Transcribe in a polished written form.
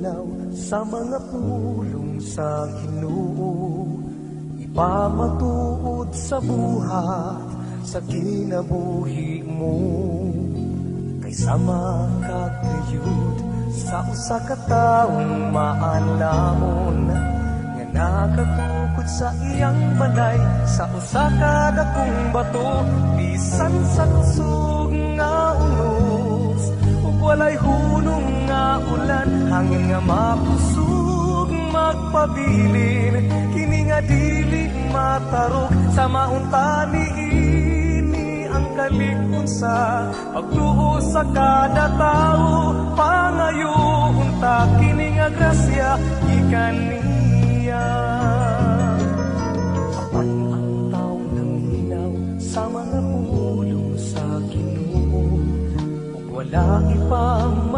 linaw sa mga pulong sa Ginoo, ipamatuod sa buhat sa kinabuhi mo. Kaysa makagayud sa usa ka taong maalamon nga nakatukod sa iyang balay, sa usa ka dakong bato, bisan sa kusog nga unos ug walay hunong nga ulan, hangin nga mapusog magpabilin, kini nga dili matarok sa mauntani ini ang kalikon sa pagtuo sa kada tao, pangayoon ta kini nga grasya gikan niya. Apan ang tao nang hinaw sa mga pulong sa Ginoo, ug wala ipang